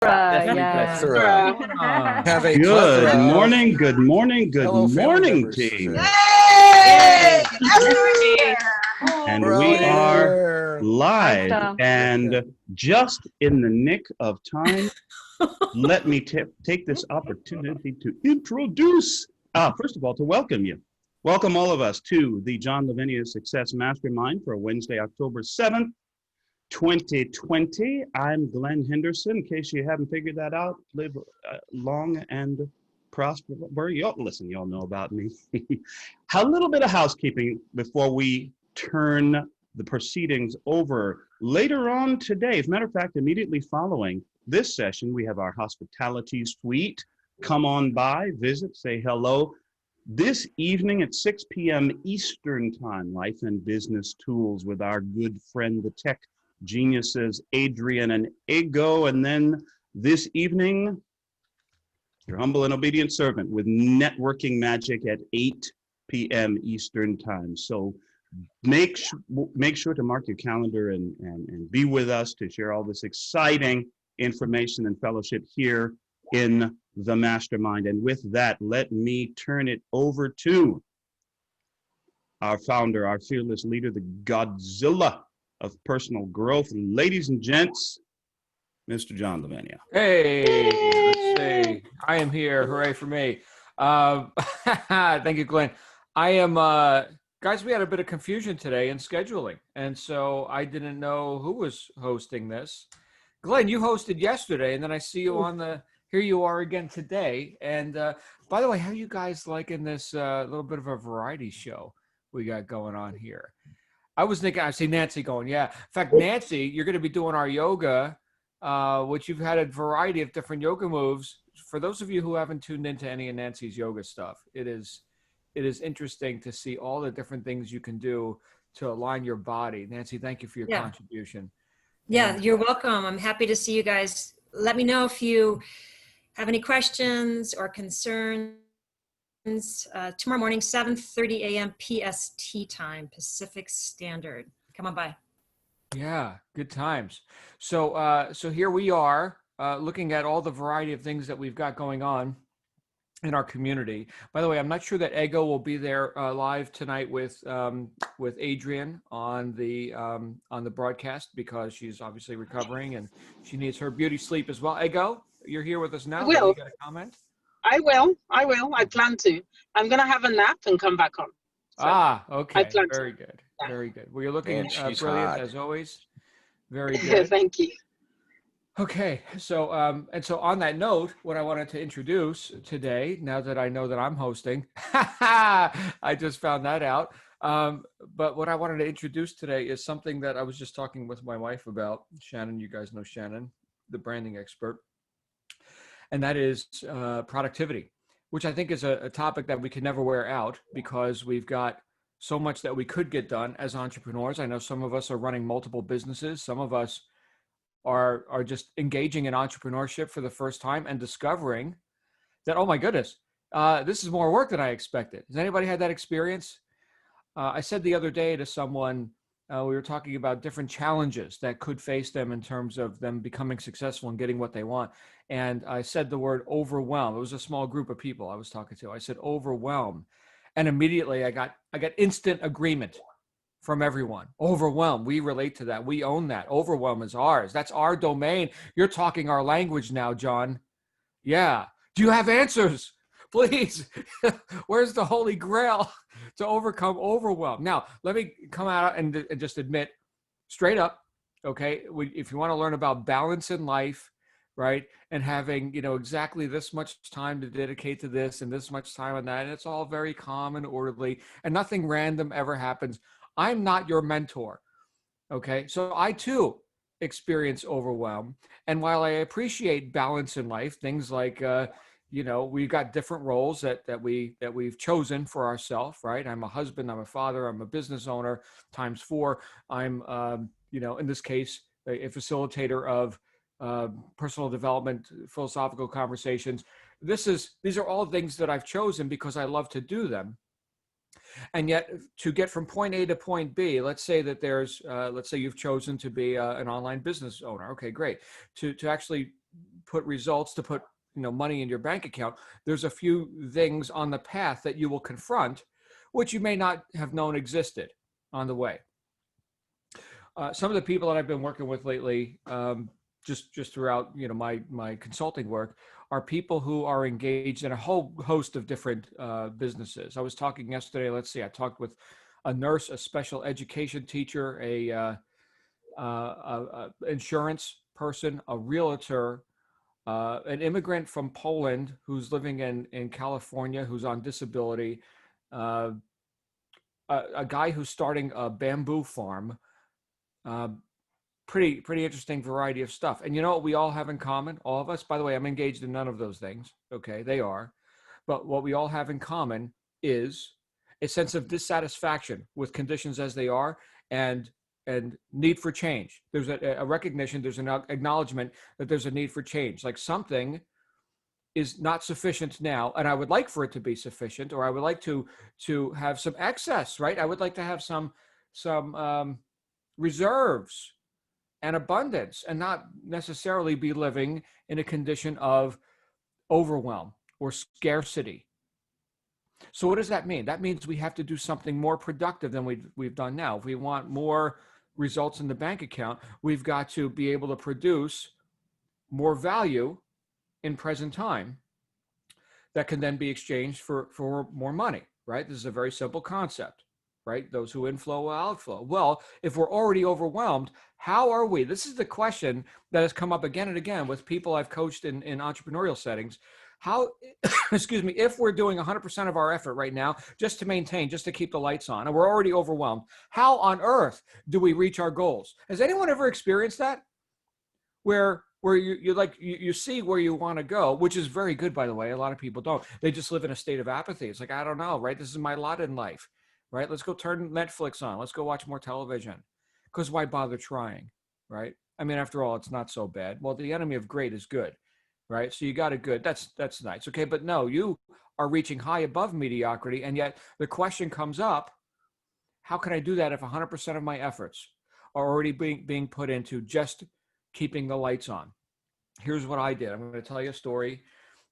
Yeah. Have a Good plethora of morning, good morning, good fellow family morning, members team. today. Yay! And We're we all are here. live Awesome. and just in the nick of time. Let me take this opportunity to introduce, first of all, to welcome you. Welcome all of us to the John Lavenia Success Mastermind for Wednesday, October 7th, 2020. I'm Glenn Henderson. In case you haven't figured that out, live long and prosper. Listen, y'all know about me. A little bit of housekeeping before we turn the proceedings over. Later on today, as a matter of fact, immediately following this session, we have our hospitality suite. Come on by, visit, say hello. This evening at 6 p.m. Eastern Time, Life and Business Tools with our good friend, the tech geniuses, Adrian and Ego. And then this evening, your humble and obedient servant with networking magic at 8 p.m. Eastern Time. So make sure to mark your calendar and be with us to share all this exciting information and fellowship here in the Mastermind. And with that, let me turn it over to our founder, our fearless leader, the Godzilla of personal growth. Ladies and gents, Mr. John Lavenia. Hey, let's see. I am here. Hooray for me. Thank you, Glenn. I am, guys, we had a bit of confusion today in scheduling. And so I didn't know who was hosting this. Glenn, you hosted yesterday, and then I see you on here you are again today. And by the way, how are you guys liking this little bit of a variety show we got going on here? I was thinking, I see Nancy going, yeah. In fact, Nancy, you're going to be doing our yoga, which you've had a variety of different yoga moves. For those of you who haven't tuned into any of Nancy's yoga stuff, it is interesting to see all the different things you can do to align your body. Nancy, thank you for your contribution. Yeah, you're welcome. I'm happy to see you guys. Let me know if you have any questions or concerns. Tomorrow morning, 7:30 a.m. PST time, Pacific Standard. Come on by. Yeah, good times. So so here we are looking at all the variety of things that we've got going on in our community. By the way, I'm not sure that Ego will be there live tonight with Adrian on the broadcast because she's obviously recovering and she needs her beauty sleep as well. Ego, you're here with us now. I will. You got a comment? I will. I plan to. I'm going to have a nap and come back on. So Okay. I plan Very to. good. Very good. Well, you're looking And she's brilliant hot. as always. Very good. Thank you. Okay, so and so on that note, what I wanted to introduce today, now that I know that I'm hosting, I just found that out. But what I wanted to introduce today is something that I was just talking with my wife about. Shannon, you guys know Shannon, the branding expert, and that is productivity, which I think is a topic that we can never wear out because we've got so much that we could get done as entrepreneurs. I know some of us are running multiple businesses. Some of us are just engaging in entrepreneurship for the first time and discovering that, oh my goodness, this is more work than I expected. Has anybody had that experience? I said the other day to someone, we were talking about different challenges that could face them in terms of them becoming successful and getting what they want. And I said the word overwhelm. It was a small group of people I was talking to. I said overwhelm. And immediately I got instant agreement from everyone. Overwhelm. We relate to that. We own that. Overwhelm is ours. That's our domain. You're talking our language now, John. Yeah. Do you have answers? Please. Where's the Holy Grail to overcome overwhelm? Now, let me come out and just admit straight up, okay, if you want to learn about balance in life, right, and having, exactly this much time to dedicate to this and this much time on that, and it's all very calm and orderly, and nothing random ever happens. I'm not your mentor, okay? So I too experience overwhelm. And while I appreciate balance in life, things like, we've got different roles that we've chosen for ourselves, right? I'm a husband, I'm a father, I'm a business owner times 4. I'm, in this case, a facilitator of personal development, philosophical conversations. These are all things that I've chosen because I love to do them. And yet to get from point A to point B, let's say that let's say you've chosen to be an online business owner. Okay, great. To actually put results, to put money in your bank account, there's a few things on the path that you will confront, which you may not have known existed on the way. Some of the people that I've been working with lately, just throughout my consulting work, are people who are engaged in a whole host of different businesses. I was talking yesterday. Let's see. I talked with a nurse, a special education teacher, a insurance person, a realtor, an immigrant from Poland who's living in California, who's on disability, a guy who's starting a bamboo farm. Pretty interesting variety of stuff. And you know what we all have in common, all of us? By the way, I'm engaged in none of those things. Okay, they are. But what we all have in common is a sense of dissatisfaction with conditions as they are, and need for change. There's a recognition, there's an acknowledgement that there's a need for change. Like something is not sufficient now, and I would like for it to be sufficient, or I would like to have some excess, right? I would like to have some reserves and abundance, and not necessarily be living in a condition of overwhelm or scarcity. So what does that mean? That means we have to do something more productive than we've done now. If we want more results in the bank account, we've got to be able to produce more value in present time that can then be exchanged for more money, right? This is a very simple concept, right? Those who inflow will outflow. Well, if we're already overwhelmed, how are we? This is the question that has come up again and again with people I've coached in entrepreneurial settings. How, excuse me, if we're doing 100% of our effort right now just to maintain, just to keep the lights on, and we're already overwhelmed, how on earth do we reach our goals? Has anyone ever experienced that? Where you see where you want to go, which is very good, by the way. A lot of people don't. They just live in a state of apathy. It's like, I don't know, right? This is my lot in life, right? Let's go turn Netflix on. Let's go watch more television. Because why bother trying, right? I mean, after all, it's not so bad. Well, the enemy of great is good, right? So you got a good, that's nice. Okay, but no, you are reaching high above mediocrity, and yet the question comes up, how can I do that if 100% of my efforts are already being put into just keeping the lights on? Here's what I did. I'm going to tell you a story,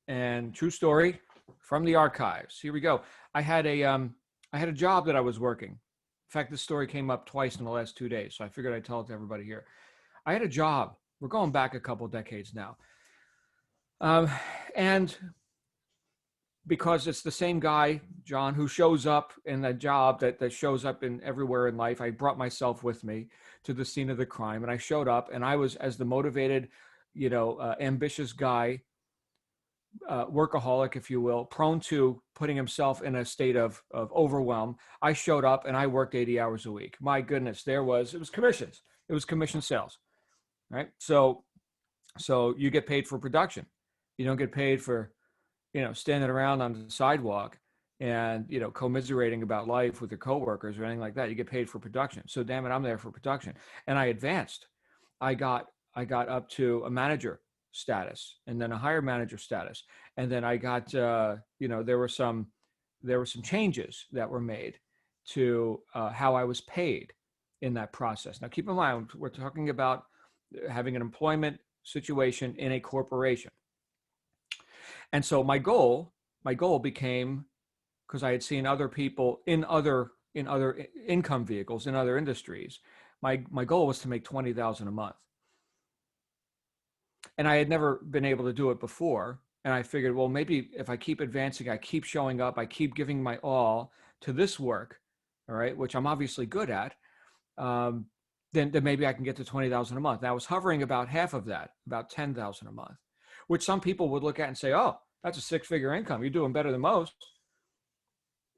and true story from the archives. Here we go. I had a job that I was working. In fact, this story came up twice in the last 2 days, so I figured I'd tell it to everybody here. I had a job. We're going back a couple decades now. And because it's the same guy, John, who shows up in that job that shows up in everywhere in life, I brought myself with me to the scene of the crime, and I showed up, and I was, as the motivated, ambitious guy, workaholic, if you will, prone to putting himself in a state of overwhelm. I showed up and I worked 80 hours a week. My goodness, it was commissions. It was commission sales, right? So you get paid for production. You don't get paid for, standing around on the sidewalk and, commiserating about life with your coworkers or anything like that. You get paid for production. So damn it, I'm there for production. And I advanced. I got up to a manager status, and then a higher manager status, and then I got there were some changes that were made to how I was paid in that process. Now keep in mind, we're talking about having an employment situation in a corporation, and so my goal became, because I had seen other people in other income vehicles in other industries, my goal was to make $20,000 a month. And I had never been able to do it before. And I figured, well, maybe if I keep advancing, I keep showing up, I keep giving my all to this work, all right, which I'm obviously good at, then maybe I can get to $20,000 a month. And I was hovering about half of that, about $10,000 a month, which some people would look at and say, oh, that's a six-figure income. You're doing better than most.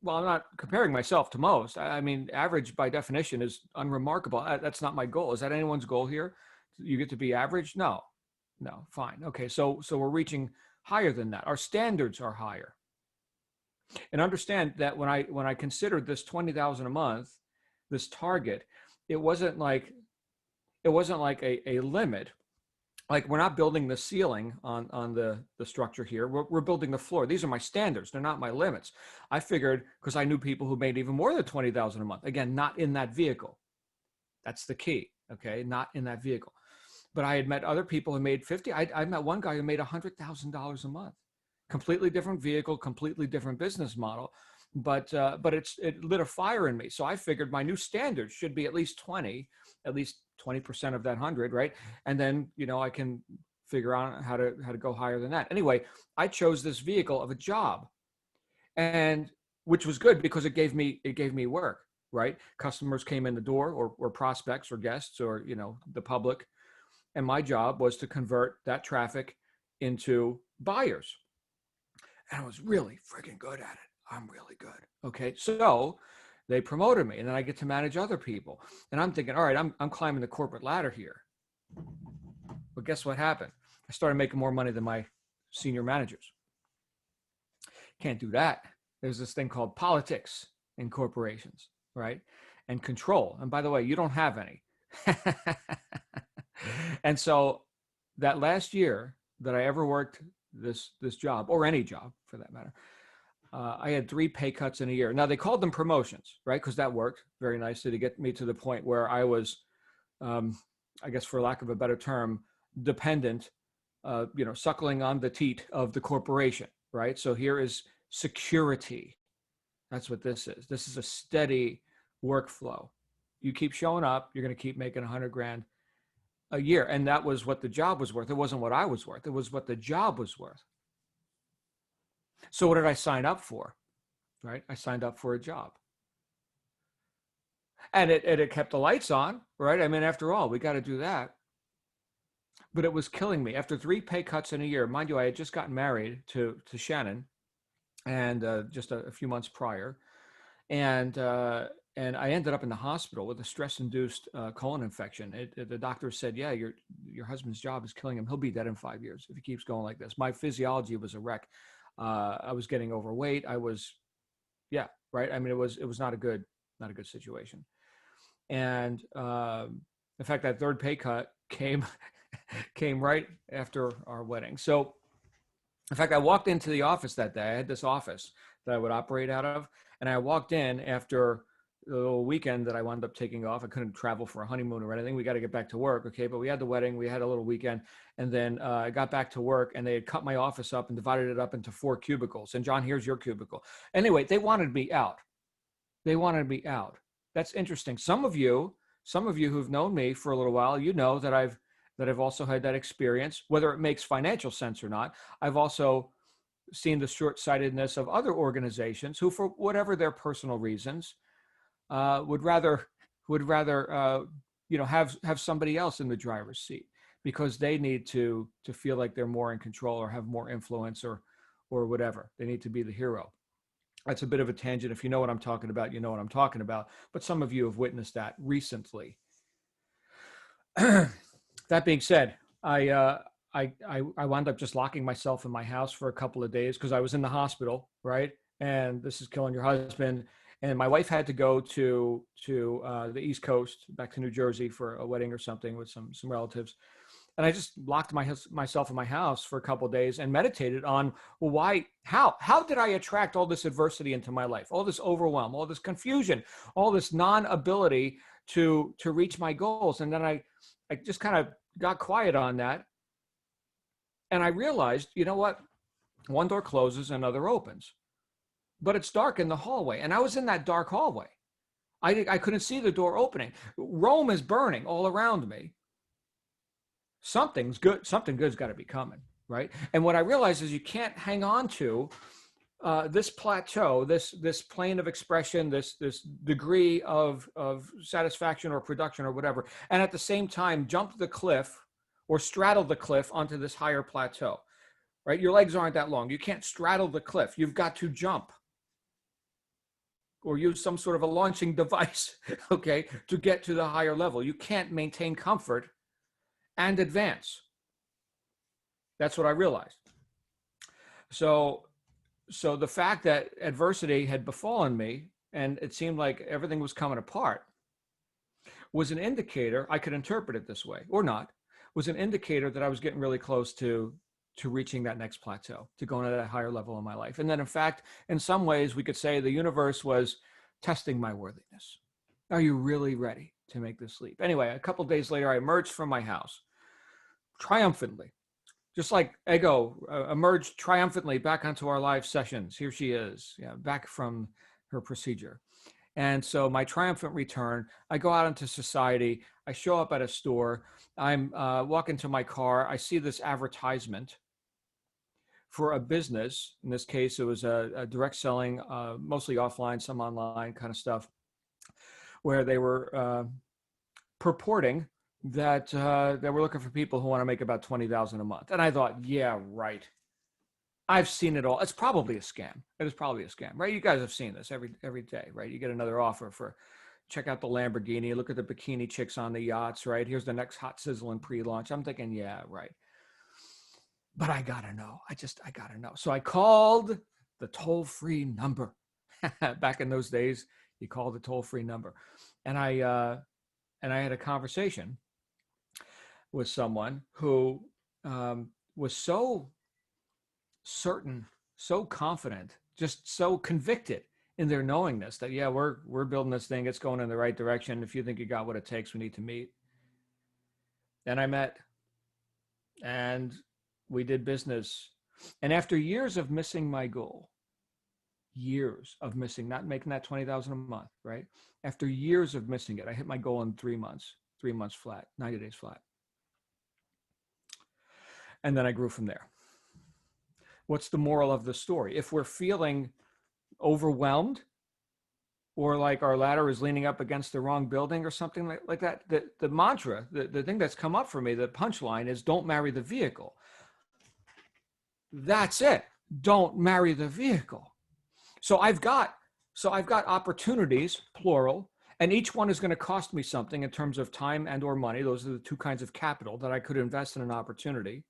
Well, I'm not comparing myself to most. I mean, average by definition is unremarkable. That's not my goal. Is that anyone's goal here? You get to be average? No, fine. Okay, so we're reaching higher than that. Our standards are higher. And understand that when I considered this $20,000 a month, this target, it wasn't like a limit. Like, we're not building the ceiling on the structure here. We're building the floor. These are my standards. They're not my limits. I figured, because I knew people who made even more than $20,000 a month. Again, not in that vehicle. That's the key. Okay, not in that vehicle. But I had met other people who made 50. I met one guy who made $100,000 a month. Completely different vehicle, completely different business model. But it lit a fire in me. So I figured my new standard should be at least 20% of that 100, right? And then, I can figure out how to go higher than that. Anyway, I chose this vehicle of a job, and which was good because it gave me work, right? Customers came in the door, or prospects or guests, or, the public. And my job was to convert that traffic into buyers. And I was really freaking good at it. I'm really good. Okay. So they promoted me, and then I get to manage other people. And I'm thinking, all right, I'm climbing the corporate ladder here. But guess what happened? I started making more money than my senior managers. Can't do that. There's this thing called politics in corporations, right? And control. And by the way, you don't have any. And so that last year that I ever worked this job, or any job for that matter, I had 3 pay cuts in a year. Now they called them promotions, right? Because that worked very nicely to get me to the point where I was, I guess for lack of a better term, dependent, suckling on the teat of the corporation, right? So here is security. That's what this is. This is a steady workflow. You keep showing up, you're going to keep making $100,000 a year. And that was what the job was worth. It wasn't what I was worth. It was what the job was worth. So what did I sign up for? Right? I signed up for a job. And it kept the lights on, right? I mean, after all, we got to do that. But it was killing me. After 3 pay cuts in a year, mind you, I had just gotten married to Shannon, and just a few months prior. And I ended up in the hospital with a stress-induced colon infection. The doctor said, yeah, your husband's job is killing him. He'll be dead in 5 years if he keeps going like this. My physiology was a wreck. I was getting overweight. Right. I mean, it was not a good situation. And in fact, that 3rd pay cut came right after our wedding. So in fact, I walked into the office that day. I had this office that I would operate out of. And I walked in after the little weekend that I wound up taking off. I couldn't travel for a honeymoon or anything. We got to get back to work. Okay. But we had the wedding, we had a little weekend, and then I got back to work, and they had cut my office up and divided it up into 4 cubicles. And John, here's your cubicle. Anyway, they wanted me out. That's interesting. Some of you who've known me for a little while, you know that I've also had that experience, whether it makes financial sense or not. I've also seen the short-sightedness of other organizations who, for whatever their personal reasons, would rather have somebody else in the driver's seat because they need to feel like they're more in control or have more influence or whatever. They need to be the hero. That's a bit of a tangent. If you know what I'm talking about, you know what I'm talking about. But some of you have witnessed that recently. That being said, I wound up just locking myself in my house for a couple of days because I was in the hospital, right? And this is killing your husband. And my wife had to go to the East Coast, back to New Jersey for a wedding or something with some relatives. And I just locked myself in my house for a couple of days and meditated on, well, how did I attract all this adversity into my life, all this overwhelm, all this confusion, all this non-ability to reach my goals? And then I just kind of got quiet on that. And I realized, you know what? One door closes, another opens. But it's dark in the hallway. And I was in that dark hallway. I couldn't see the door opening. Rome is burning all around me. Something good's got to be coming, right? And what I realized is you can't hang on to this plateau, this plane of expression, this degree of satisfaction or production or whatever, and at the same time jump the cliff or straddle the cliff onto this higher plateau, right? Your legs aren't that long. You can't straddle the cliff. You've got to jump or use some sort of a launching device, okay, to get to the higher level. You can't maintain comfort and advance. That's what I realized. So the fact that adversity had befallen me and it seemed like everything was coming apart was an indicator, I could interpret it this way or not, was an indicator that I was getting really close to reaching that next plateau, to going to that higher level in my life. And then in fact, in some ways we could say the universe was testing my worthiness. Are you really ready to make this leap? Anyway, a couple of days later, I emerged from my house. triumphantly, just like Ego emerged triumphantly back onto our live sessions. Here she is, back from her procedure. And so my triumphant return, I go out into society, I show up at a store, I'm walking to my car, I see this advertisement for a business. In this case, it was a direct selling, mostly offline, some online kind of stuff, where they were purporting that they were looking for people who want to make about $20,000 a month. And I thought, yeah, right. I've seen it all. It's probably a scam. It is probably a scam, right? You guys have seen this every day, right? You get another offer for, check out the Lamborghini, look at the bikini chicks on the yachts, right? Here's the next hot sizzling pre-launch. I'm thinking, yeah, right. But I gotta know. I gotta know. So I called the toll-free number. Back in those days, you called the toll-free number, and I had a conversation with someone who was so certain, so confident, just so convicted in their knowingness that, yeah, we're building this thing. It's going in the right direction. If you think you got what it takes, we need to meet. And I met, and we did business. And after years of missing my goal, years of missing, not making that $20,000 a month, right? After years of missing it, I hit my goal in 3 months flat, 90 days flat. And then I grew from there. What's the moral of the story? If we're feeling overwhelmed, or like our ladder is leaning up against the wrong building or something like that, the mantra, the thing that's come up for me, the punchline is, don't marry the vehicle. That's it. Don't marry the vehicle. So I've got opportunities, plural, and each one is going to cost me something in terms of time and or money. Those are the two kinds of capital that I could invest in an opportunity.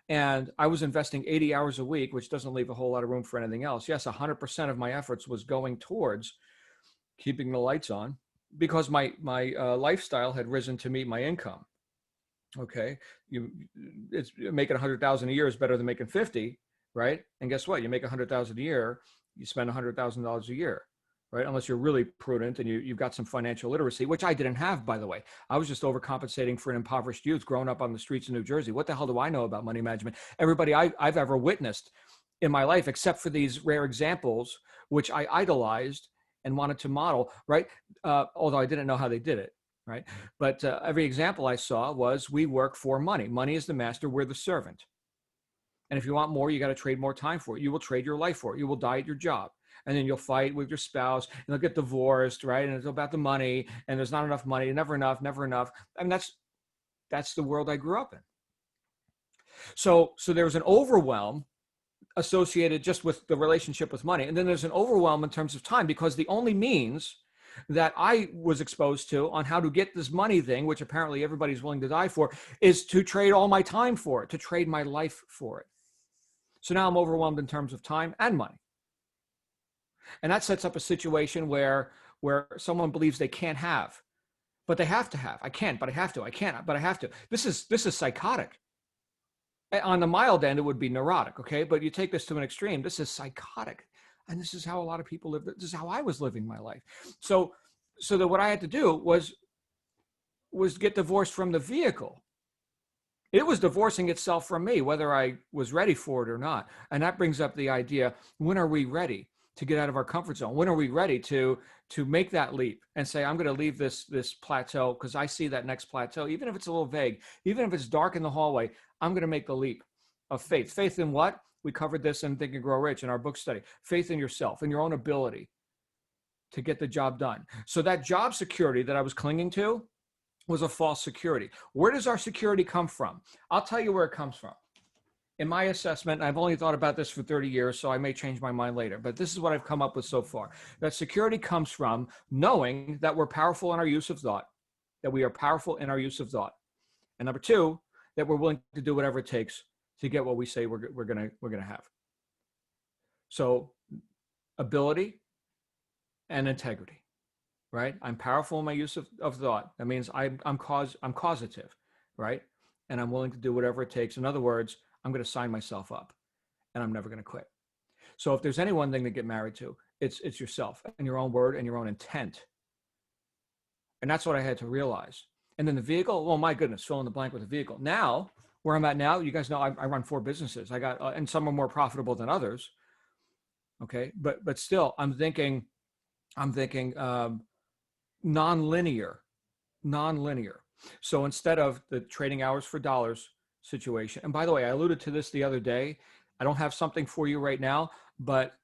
And I was investing 80 hours a week, which doesn't leave a whole lot of room for anything else. Yes, 100% of my efforts was going towards keeping the lights on, because my lifestyle had risen to meet my income. Okay, it's making 100,000 a year is better than making 50, right? And guess what? You make 100,000 a year, you spend $100,000 a year, right? Unless you're really prudent and you've got some financial literacy, which I didn't have, by the way. I was just overcompensating for an impoverished youth growing up on the streets of New Jersey. What the hell do I know about money management? Everybody I've ever witnessed in my life, except for these rare examples, which I idolized and wanted to model, right? Although I didn't know how they did it, right? But every example I saw was, we work for money. Money is the master, we're the servant. And if you want more, you got to trade more time for it. You will trade your life for it. You will die at your job. And then you'll fight with your spouse, and they'll get divorced, right? And it's about the money, and there's not enough money, never enough, never enough. I mean, that's the world I grew up in. So there was an overwhelm associated just with the relationship with money. And then there's an overwhelm in terms of time, because the only means that I was exposed to on how to get this money thing, which apparently everybody's willing to die for, is to trade all my time for it, to trade my life for it. So now I'm overwhelmed in terms of time and money. And that sets up a situation where someone believes they can't have, but they have to have. I can't, but I have to. I can't, but I have to. This is psychotic. On the mild end, it would be neurotic, okay? But you take this to an extreme, this is psychotic. And this is how a lot of people live. This is how I was living my life. So that what I had to do was get divorced from the vehicle. It was divorcing itself from me, whether I was ready for it or not. And that brings up the idea, when are we ready to get out of our comfort zone? When are we ready to make that leap and say, I'm going to leave this plateau, because I see that next plateau, even if it's a little vague, even if it's dark in the hallway, I'm going to make the leap of faith. Faith in what? We covered this in Think and Grow Rich in our book study. Faith in yourself, in your own ability to get the job done. So that job security that I was clinging to was a false security. Where does our security come from? I'll tell you where it comes from. In my assessment, I've only thought about this for 30 years, so I may change my mind later, but this is what I've come up with so far. That security comes from knowing that we're powerful in our use of thought, that we are powerful in our use of thought. And number two, that we're willing to do whatever it takes to get what we say we're gonna have. So ability and integrity, right? I'm powerful in my use of thought. That means I'm causative, right? And I'm willing to do whatever it takes. In other words, I'm going to sign myself up, and I'm never going to quit. So if there's any one thing to get married to, it's yourself and your own word and your own intent. And that's what I had to realize. And then the vehicle, well, my goodness, fill in the blank with the vehicle. Now Where I'm at now, you guys know I run 4 businesses. I got, and some are more profitable than others. Okay. But still I'm thinking non-linear. So instead of the trading hours for dollars situation, and by the way, I alluded to this the other day. I don't have something for you right now, but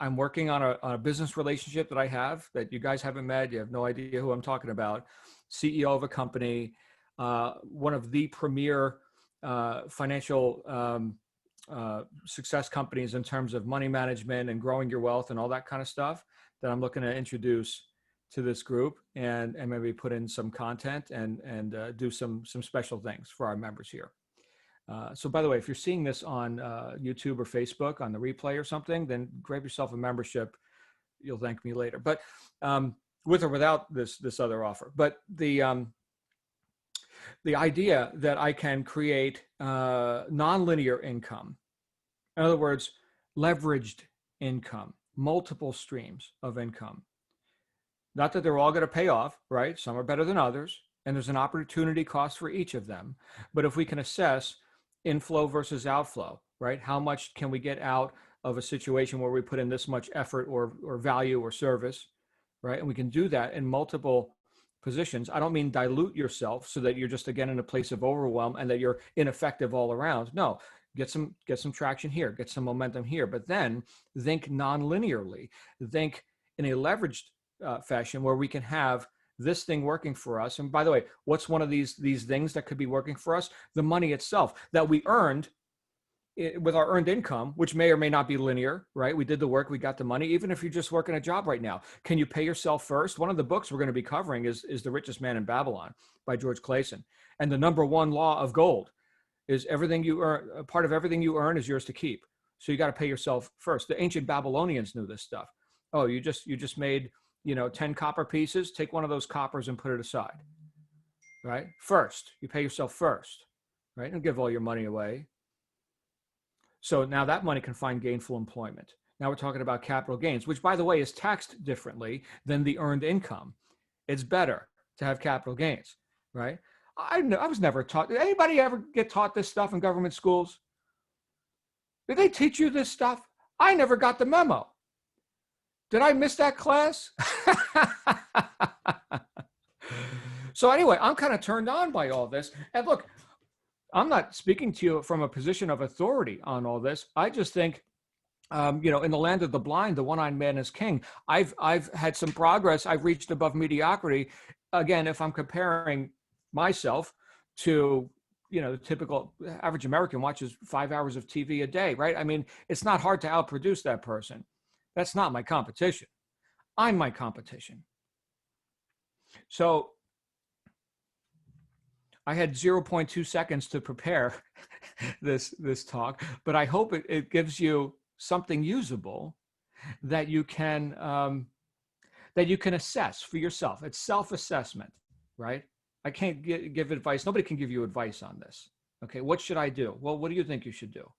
I'm working on a business relationship that I have that you guys haven't met. You have no idea who I'm talking about. CEO of a company, one of the premier financial success companies in terms of money management and growing your wealth and all that kind of stuff that I'm looking to introduce to this group and maybe put in some content and do some special things for our members here. So by the way, if you're seeing this on YouTube or Facebook on the replay or something, then grab yourself a membership. You'll thank me later. But with or without this other offer. But the idea that I can create nonlinear income, in other words, leveraged income, multiple streams of income. Not that they're all going to pay off, right? Some are better than others, and there's an opportunity cost for each of them. But if we can assess inflow versus outflow, right? How much can we get out of a situation where we put in this much effort or value or service, right? And we can do that in multiple positions. I don't mean dilute yourself so that you're just again in a place of overwhelm and that you're ineffective all around. No, get some traction here, get some momentum here, but then think non-linearly, think in a leveraged fashion where we can have this thing working for us. And by the way, what's one of these things that could be working for us? The money itself that we earned with our earned income, which may or may not be linear, right? We did the work, we got the money. Even if you're just working a job right now, can you pay yourself first? One of the books we're going to be covering is The Richest Man in Babylon by George Clason. And the number one law of gold is everything you earn, a part of everything you earn is yours to keep. So you got to pay yourself first. The ancient Babylonians knew this stuff. Oh, you just made 10 copper pieces, take one of those coppers and put it aside, right? First, you pay yourself first, right? Don't give all your money away. So now that money can find gainful employment. Now we're talking about capital gains, which by the way is taxed differently than the earned income. It's better to have capital gains, right? I was never taught. Did anybody ever get taught this stuff in government schools? Did they teach you this stuff? I never got the memo. Did I miss that class? So anyway, I'm kind of turned on by all this. And look, I'm not speaking to you from a position of authority on all this. I just think, in the land of the blind, the one-eyed man is king. I've had some progress. I've reached above mediocrity. Again, if I'm comparing myself to, the typical average American watches 5 hours of TV a day, right? I mean, it's not hard to outproduce that person. That's not my competition. I'm my competition. So I had 0.2 seconds to prepare this talk, but I hope it gives you something usable that you can assess for yourself. It's self-assessment, right? I can't give advice. Nobody can give you advice on this. Okay, what should I do? Well, what do you think you should do?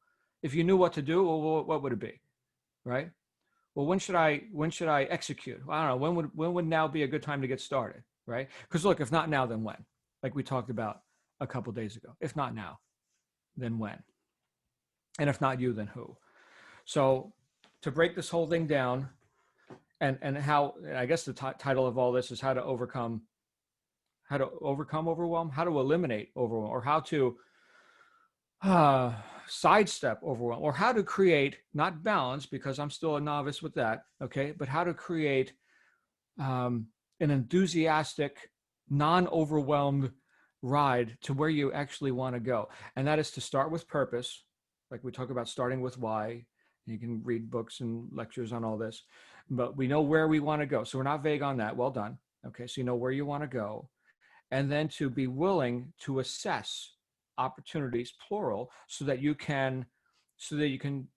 If you knew what to do, well, what would it be, right? Well, when should I execute? I don't know. When would now be a good time to get started, right? Because look, if not now, then when? Like we talked about a couple days ago. If not now, then when? And if not you, then who? So to break this whole thing down, and how, I guess the title of all this is how to overcome overwhelm, how to eliminate overwhelm, or how to sidestep overwhelm, or how to create, not balance, because I'm still a novice with that, okay, but how to create an enthusiastic, non-overwhelmed ride to where you actually want to go. And that is to start with purpose, like we talk about starting with why. You can read books and lectures on all this, but we know where we want to go. So we're not vague on that. Well done. Okay, so you know where you want to go. And then to be willing to assess opportunities, plural, so that you can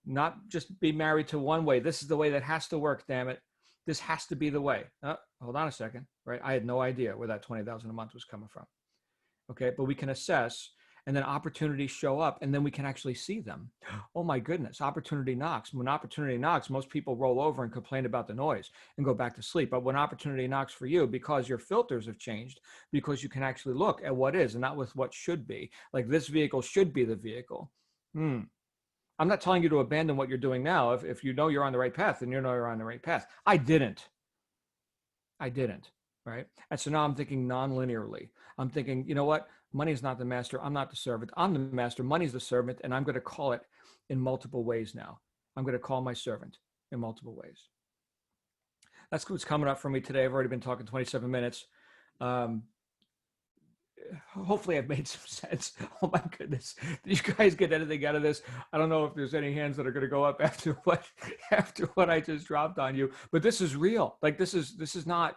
not just be married to one way. This is the way that has to work, damn it. This has to be the way. Hold on a second, right? I had no idea where that $20,000 a month was coming from. Okay, but we can assess and then opportunities show up, and then we can actually see them. Oh my goodness, opportunity knocks. When opportunity knocks, most people roll over and complain about the noise and go back to sleep. But when opportunity knocks for you, because your filters have changed, because you can actually look at what is and not with what should be. Like, this vehicle should be the vehicle. I'm not telling you to abandon what you're doing now. If you know you're on the right path, then you know you're on the right path. I didn't, right? And so now I'm thinking non-linearly. I'm thinking, you know what? Money is not the master. I'm not the servant. I'm the master. Money's the servant. And I'm going to call it in multiple ways now. I'm going to call my servant in multiple ways. That's what's coming up for me today. I've already been talking 27 minutes. Hopefully I've made some sense. Oh my goodness. Did you guys get anything out of this? I don't know if there's any hands that are going to go up after what I just dropped on you, but this is real. Like, this is not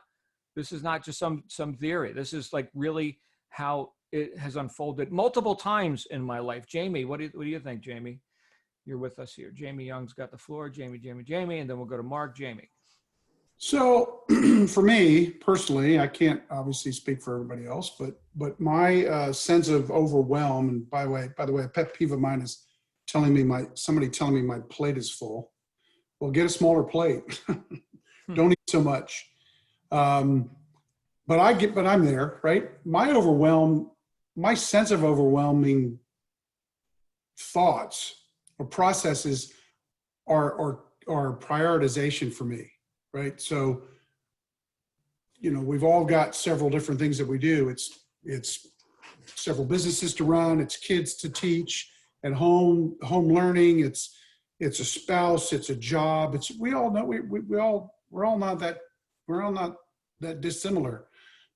just some theory. This is like really how it has unfolded multiple times in my life. Jamie, what do you think, Jamie? You're with us here. Jamie Young's got the floor. Jamie, and then we'll go to Mark. Jamie. So for me personally, I can't obviously speak for everybody else, but my sense of overwhelm, and by the way, a pet peeve of mine is somebody telling me my plate is full. Well, get a smaller plate. Don't eat so much. But I'm there, right? My sense of overwhelming thoughts or processes are prioritization for me. Right. So, we've all got several different things that we do. It's several businesses to run. It's kids to teach at home learning. It's a spouse. It's a job. We all know we're all not that dissimilar.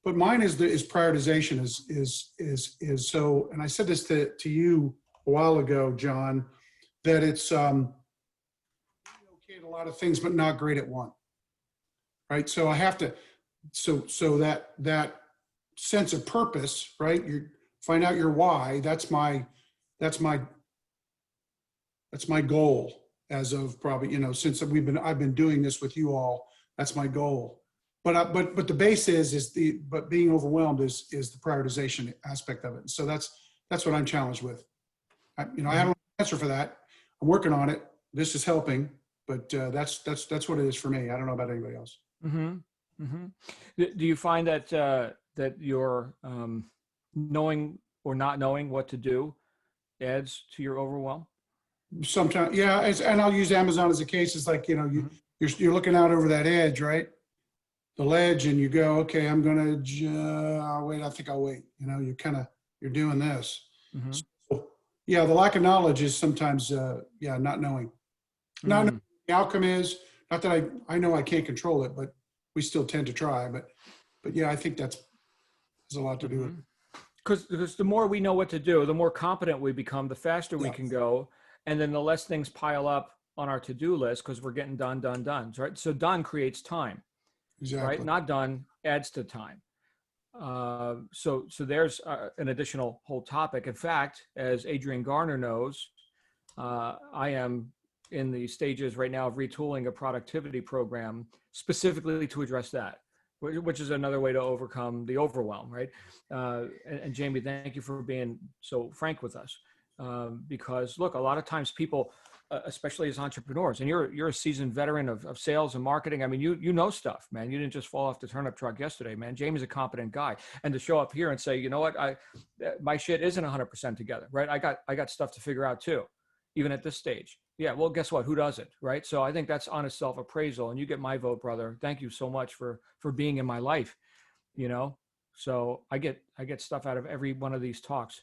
But mine is prioritization is so. And I said this to you a while ago, John, that it's okay at a lot of things, but not great at one. Right. So I have to, so that sense of purpose, right? You find out your why. That's my goal as of probably, since I've been doing this with you all, that's my goal. But the base but being overwhelmed is the prioritization aspect of it. So that's what I'm challenged with. I have an answer for that. I'm working on it. This is helping, but that's what it is for me. I don't know about anybody else. Mm-hmm. Mm-hmm. Do you find that your knowing or not knowing what to do adds to your overwhelm? Sometimes, yeah. And I'll use Amazon as a case. It's like, you're looking out over that edge, right? The ledge, and you go, okay, I'm gonna wait. I think I'll wait. You're doing this. Mm-hmm. So, yeah, the lack of knowledge is sometimes, not knowing. Not knowing what the outcome is. Not that I know I can't control it, but we still tend to try. But yeah, I think has a lot to do with it. Because the more we know what to do, the more competent we become, the faster we can go, and then the less things pile up on our to-do list because we're getting done, right? So done creates time, exactly. Right? Not done adds to time. So there's an additional whole topic. In fact, as Adrian Garner knows, I am in the stages right now of retooling a productivity program specifically to address that, which is another way to overcome the overwhelm, right? And Jamie, thank you for being so frank with us. Because look, a lot of times people, especially as entrepreneurs, and you're a seasoned veteran of sales and marketing. I mean, you know stuff, man. You didn't just fall off the turnip truck yesterday, man. Jamie's a competent guy. And to show up here and say, you know what, my shit isn't 100% together, right? I got stuff to figure out too, even at this stage. Yeah, well, guess what? Who doesn't, right? So I think that's honest self-appraisal, and you get my vote, brother. Thank you so much for being in my life, So I get stuff out of every one of these talks.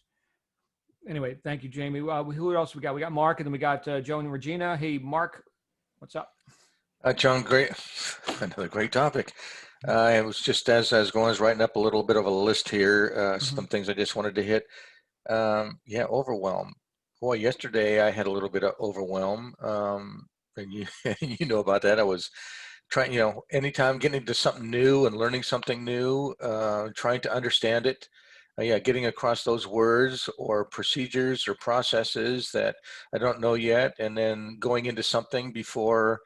Anyway, thank you, Jamie. Who else we got? We got Mark, and then we got Joan and Regina. Hey, Mark, what's up? John, great. Another great topic. It was just as I was writing up a little bit of a list here, some things I just wanted to hit. Overwhelm. Boy, yesterday I had a little bit of overwhelm. And you know about that. I was trying, anytime getting into something new and learning something new, trying to understand it. Getting across those words or procedures or processes that I don't know yet, and then going into something before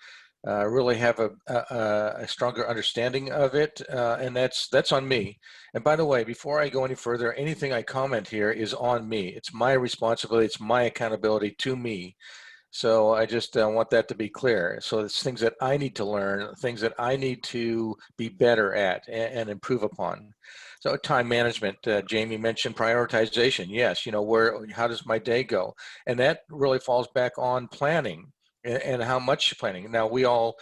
really have a stronger understanding of it, and that's on me. And by the way, before I go any further, anything I comment here is on me. It's my responsibility. It's my accountability to me. So I just want that to be clear. So it's things that I need to learn, things that I need to be better at and improve upon. So time management, Jamie mentioned prioritization. Yes, how does my day go? And that really falls back on planning and how much planning. Now we all,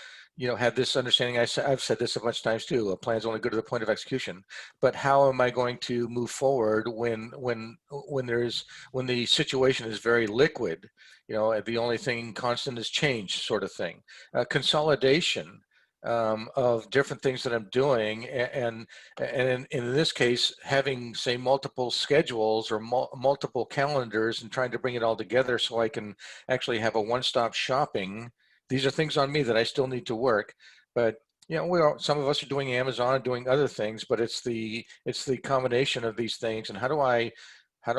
have this understanding. I've said this a bunch of times too. A plan's only good to the point of execution. But how am I going to move forward when the situation is very liquid? The only thing constant is change, sort of thing. Consolidation of different things that I'm doing, and in this case, having, say, multiple schedules or multiple calendars and trying to bring it all together so I can actually have a one-stop shopping. These are things on me that I still need to work, but some of us are doing Amazon and doing other things, but it's the combination of these things, and how do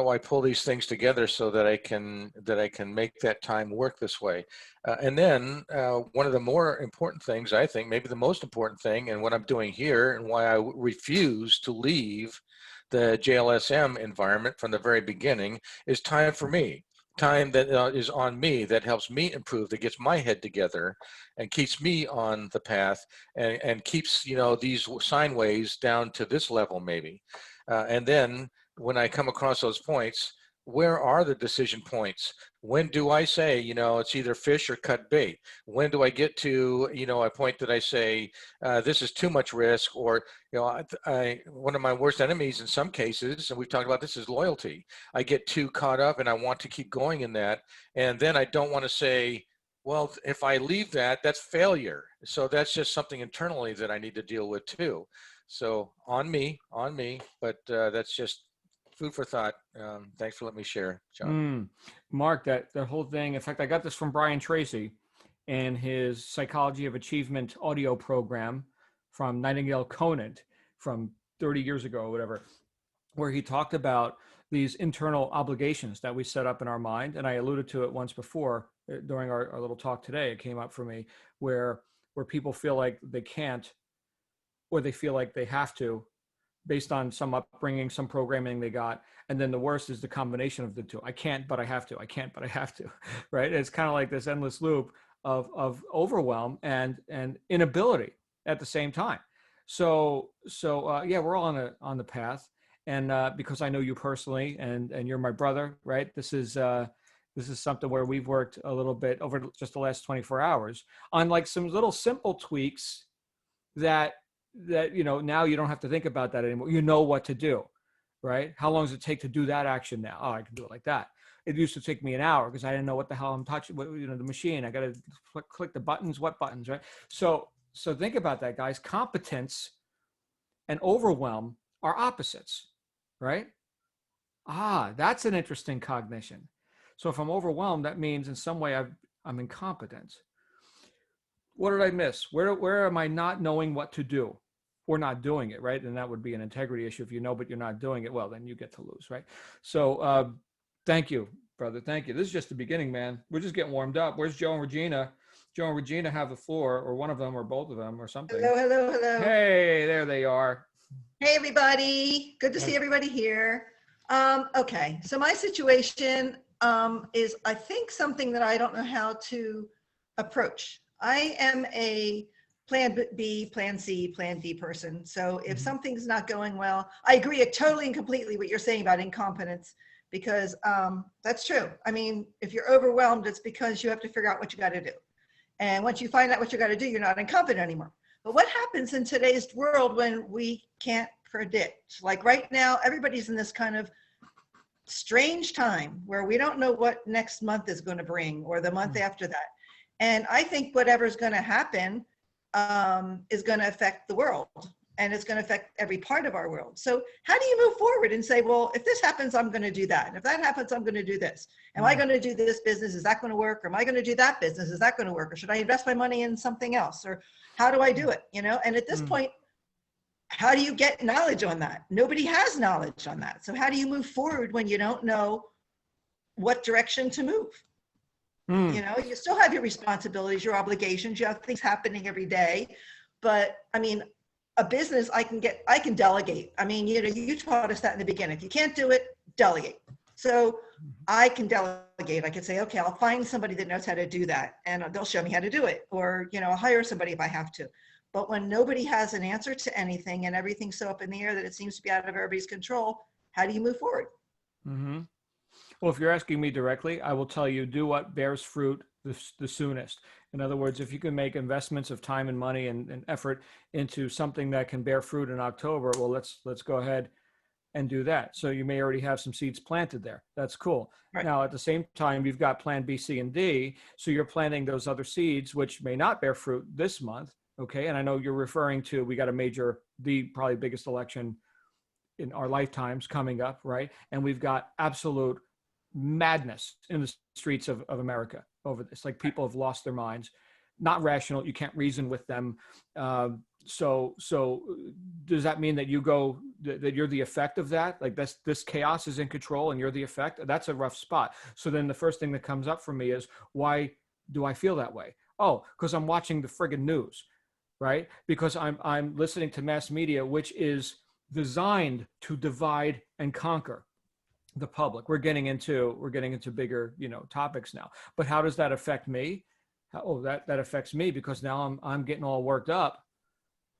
I pull these things together so that I can make that time work this way? And then one of the more important things, I think, maybe the most important thing, and what I'm doing here and why I refuse to leave the JLSM environment from the very beginning, is time for me. Time that is on me, that helps me improve, that gets my head together and keeps me on the path, and keeps these sine waves down to this level maybe. And then when I come across those points, where are the decision points? When do I say, it's either fish or cut bait? When do I get to, a point that I say, this is too much risk? Or, one of my worst enemies in some cases, and we've talked about this, is loyalty. I get too caught up and I want to keep going in that. And then I don't want to say, well, if I leave that, that's failure. So that's just something internally that I need to deal with too. So on me, but that's just food for thought. Thanks for letting me share, John. Mark, that whole thing. In fact, I got this from Brian Tracy and his Psychology of Achievement audio program from Nightingale Conant from 30 years ago or whatever, where he talked about these internal obligations that we set up in our mind. And I alluded to it once before during our little talk today. It came up for me where people feel like they can't, or they feel like they have to, based on some upbringing, some programming they got. And then the worst is the combination of the two. I can't, but I have to. I can't, but I have to, right? It's kind of like this endless loop of overwhelm and inability at the same time. So yeah, we're all on the path. And because I know you personally and you're my brother, right? This is something where we've worked a little bit over just the last 24 hours on like some little simple tweaks that now you don't have to think about that anymore. You know what to do, right? How long does it take to do that action now? Oh, I can do it like that. It used to take me an hour because I didn't know what the hell I'm touching, the machine. I got to click the buttons, what buttons, right? So think about that, guys. Competence and overwhelm are opposites, right? That's an interesting cognition. So if I'm overwhelmed, that means in some way I'm incompetent. What did I miss? Where am I not knowing what to do or not doing it, right? And that would be an integrity issue. If you know, but you're not doing it, well, then you get to lose, right? So thank you, brother. Thank you. This is just the beginning, man. We're just getting warmed up. Where's Joe and Regina? Joe and Regina have the floor, or one of them, or both of them, or something. Hello. Hey, there they are. Hey, everybody. Good to see everybody here. Okay, so my situation is, I think, something that I don't know how to approach. I am a plan B, plan C, plan D person. So if something's not going well, I agree totally and completely what you're saying about incompetence, because that's true. I mean, if you're overwhelmed, it's because you have to figure out what you got to do. And once you find out what you got to do, you're not incompetent anymore. But what happens in today's world when we can't predict? Like right now, everybody's in this kind of strange time where we don't know what next month is going to bring, or the month after that. And I think whatever's going to happen is going to affect the world, and it's going to affect every part of our world. So how do you move forward and say, well, if this happens, I'm going to do that. And if that happens, I'm going to do this. Am I going to do this business? Is that going to work? Or am I going to do that business? Is that going to work? Or should I invest my money in something else? Or how do I do it? And at this point, how do you get knowledge on that? Nobody has knowledge on that. So how do you move forward when you don't know what direction to move? You know, you still have your responsibilities, your obligations, you have things happening every day. But I mean, a business I can delegate. I mean, you know, you taught us that in the beginning. If you can't do it, delegate. So I can delegate. I can say, okay, I'll find somebody that knows how to do that and they'll show me how to do it. Or, you know, I'll hire somebody if I have to. But when nobody has an answer to anything and everything's so up in the air that it seems to be out of everybody's control, how do you move forward? Mm-hmm. Well, if you're asking me directly, I will tell you, do what bears fruit the soonest. In other words, if you can make investments of time and money and effort into something that can bear fruit in October, well, let's go ahead and do that. So you may already have some seeds planted there. That's cool. Right. Now, at the same time, you've got plan B, C, and D. So you're planting those other seeds, which may not bear fruit this month. Okay. And I know you're referring to, we got the probably biggest election in our lifetimes coming up, right? And we've got absolute madness in the streets of America over this. Like, people have lost their minds, not rational. You can't reason with them. So does that mean that that you're the effect of that? Like, this chaos is in control and you're the effect? That's a rough spot. So then the first thing that comes up for me is, why do I feel that way? Oh, because I'm watching the friggin' news, right? Because I'm listening to mass media, which is designed to divide and conquer the public. We're getting into bigger, you know, topics now. But how does that affect me? That affects me because now I'm getting all worked up,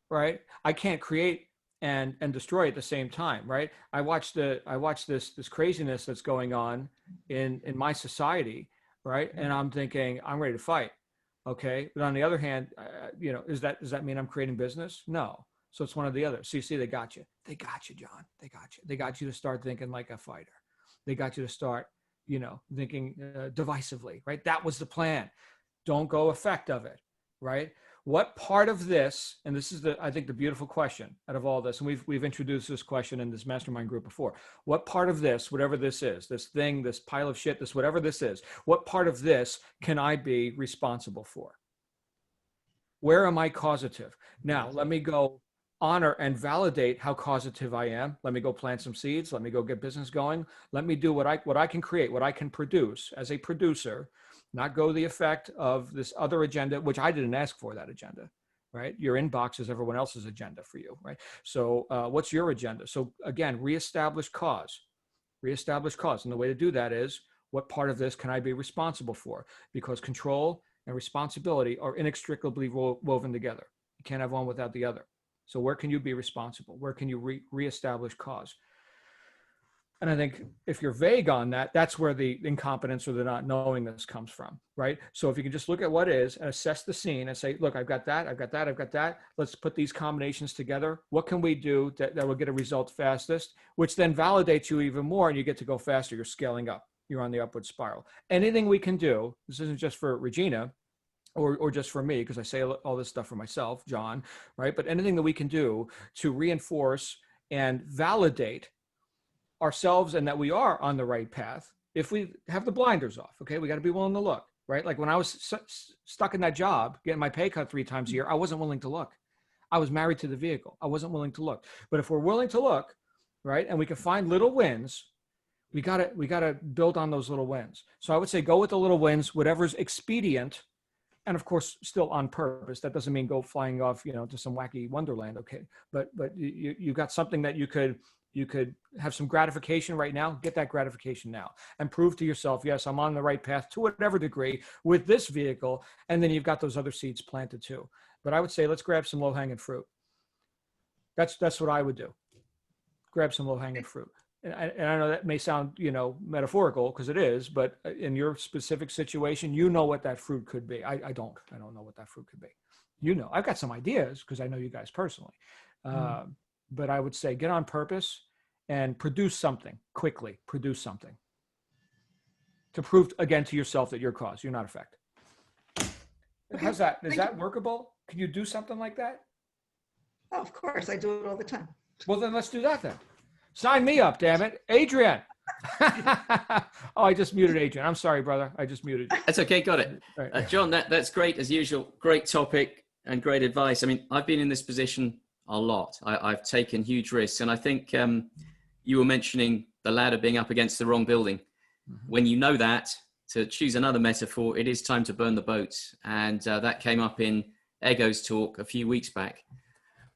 right? I can't create and destroy at the same time, right? I watch this craziness that's going on in my society, right? And I'm thinking, I'm ready to fight. Okay. But on the other hand, you know, does that mean I'm creating business? No. So it's one or the other. So you see, they got you, John. They got you to start thinking like a fighter. They got you to start, you know, thinking divisively, right? That was the plan. Don't go effect of it, right? What part of this, and this is I think the beautiful question out of all this, and we've introduced this question in this mastermind group before. What part of this, whatever this is, this thing, this pile of shit, this whatever this is, what part of this can I be responsible for? Where am I causative? Now, let me go honor and validate how causative I am. Let me go plant some seeds. Let me go get business going. Let me do what I can create, what I can produce as a producer, not go the effect of this other agenda, which I didn't ask for that agenda, right? Your inbox is everyone else's agenda for you, right? So what's your agenda? So again, reestablish cause. And the way to do that is, what part of this can I be responsible for? Because control and responsibility are inextricably woven together. You can't have one without the other. So where can you be responsible? Where can you reestablish cause? And I think if you're vague on that, that's where the incompetence or the not knowing this comes from, right? So if you can just look at what is and assess the scene and say, look, I've got that. Let's put these combinations together. What can we do that will get a result fastest, which then validates you even more, and you get to go faster. You're scaling up. You're on the upward spiral. Anything we can do, this isn't just for Regina, or just for me, because I say all this stuff for myself, John, right? But anything that we can do to reinforce and validate ourselves and that we are on the right path, if we have the blinders off, okay? We got to be willing to look, right? Like when I was stuck in that job, getting my pay cut 3 times a year, I wasn't willing to look. I was married to the vehicle. I wasn't willing to look. But if we're willing to look, right, and we can find little wins, we gotta build on those little wins. So I would say go with the little wins, whatever's expedient. And of course, still on purpose. That doesn't mean go flying off, you know, to some wacky wonderland. Okay, but you got something that you could have some gratification right now. Get that gratification now, and prove to yourself, yes, I'm on the right path to whatever degree with this vehicle. And then you've got those other seeds planted too. But I would say let's grab some low hanging fruit. That's what I would do. Grab some low hanging fruit. And I know that may sound, you know, metaphorical, because it is, but in your specific situation, you know what that fruit could be. I don't know what that fruit could be. You know, I've got some ideas because I know you guys personally. But I would say get on purpose and produce something quickly. Produce something to prove again to yourself that you're cause. You're not effect. How's that? Is that workable? Can you do something like that? Oh, of course, I do it all the time. Well, then let's do that then. Sign me up, damn it. Adrian. Oh, I just muted Adrian. I'm sorry, brother. I just muted you. That's okay. Got it. Right. John, that's great as usual. Great topic and great advice. I mean, I've been in this position a lot. I've taken huge risks. And I think you were mentioning the ladder being up against the wrong building. When you know that, to choose another metaphor, it is time to burn the boats. And that came up in Ego's talk a few weeks back.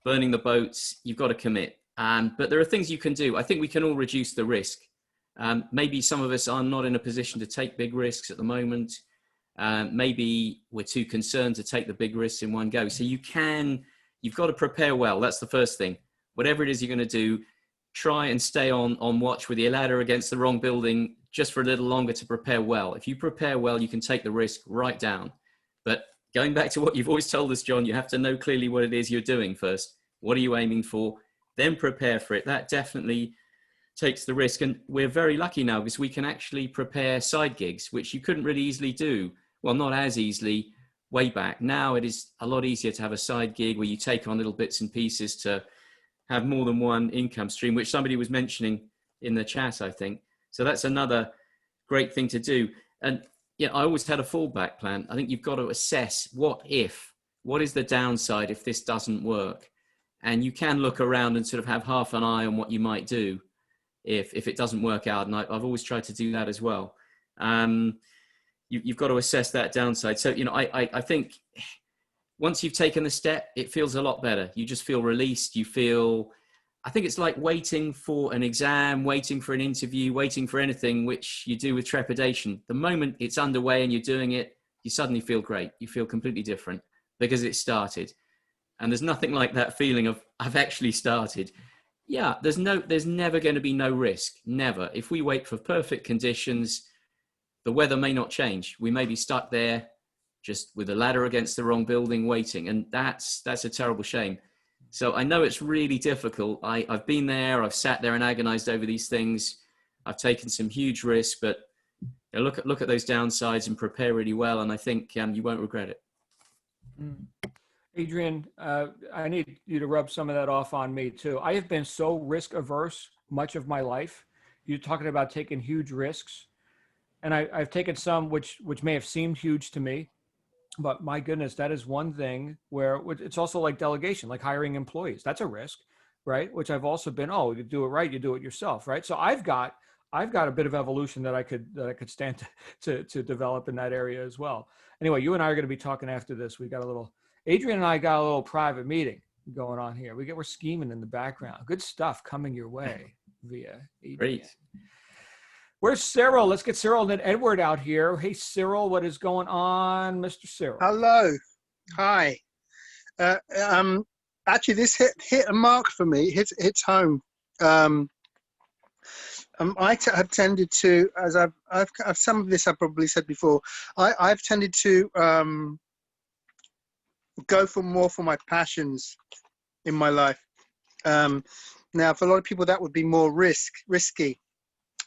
Burning the boats, you've got to commit. But there are things you can do. I think we can all reduce the risk. Maybe some of us are not in a position to take big risks at the moment. Maybe we're too concerned to take the big risks in one go. So you've got to prepare well. That's the first thing. Whatever it is you're going to do, try and stay on watch with your ladder against the wrong building just for a little longer to prepare well. If you prepare well, you can take the risk right down. But going back to what you've always told us, John, you have to know clearly what it is you're doing first. What are you aiming for? Then prepare for it. That definitely takes the risk. And we're very lucky now because we can actually prepare side gigs, which you couldn't really easily do. Well, not as easily way back. Now it is a lot easier to have a side gig where you take on little bits and pieces to have more than one income stream, which somebody was mentioning in the chat, I think. So that's another great thing to do. And yeah, I always had a fallback plan. I think you've got to assess what is the downside if this doesn't work? And you can look around and sort of have half an eye on what you might do if it doesn't work out. And I've always tried to do that as well. You've got to assess that downside. So, I think once you've taken the step, it feels a lot better. You just feel released. I think it's like waiting for an exam, waiting for an interview, waiting for anything, which you do with trepidation. The moment it's underway and you're doing it, you suddenly feel great. You feel completely different because it started. And there's nothing like that feeling of I've actually started. Yeah, there's never going to be no risk. Never. If we wait for perfect conditions, the weather may not change. We may be stuck there just with a ladder against the wrong building waiting. And that's a terrible shame. So I know it's really difficult. I've been there. I've sat there and agonized over these things. I've taken some huge risks, but look at those downsides and prepare really well. And I think you won't regret it. Adrian, I need you to rub some of that off on me too. I have been so risk averse much of my life. You're talking about taking huge risks. And I've taken some which may have seemed huge to me, but my goodness, that is one thing where it's also like delegation, like hiring employees. That's a risk, right? Which I've also been, you do it right, you do it yourself, right? So I've got a bit of evolution that I could stand to develop in that area as well. Anyway, you and I are going to be talking after this. Adrian and I got a little private meeting going on here. We're scheming in the background. Good stuff coming your way via Adrian. Great. Where's Cyril? Let's get Cyril and then Edward out here. Hey, Cyril, what is going on, Mr. Cyril? Hello. Hi. Actually, this hit a mark for me. Hits home. I have tended to, as I've some of this I've probably said before. I've tended to go for my passions in my life. Now, for a lot of people, that would be more risky.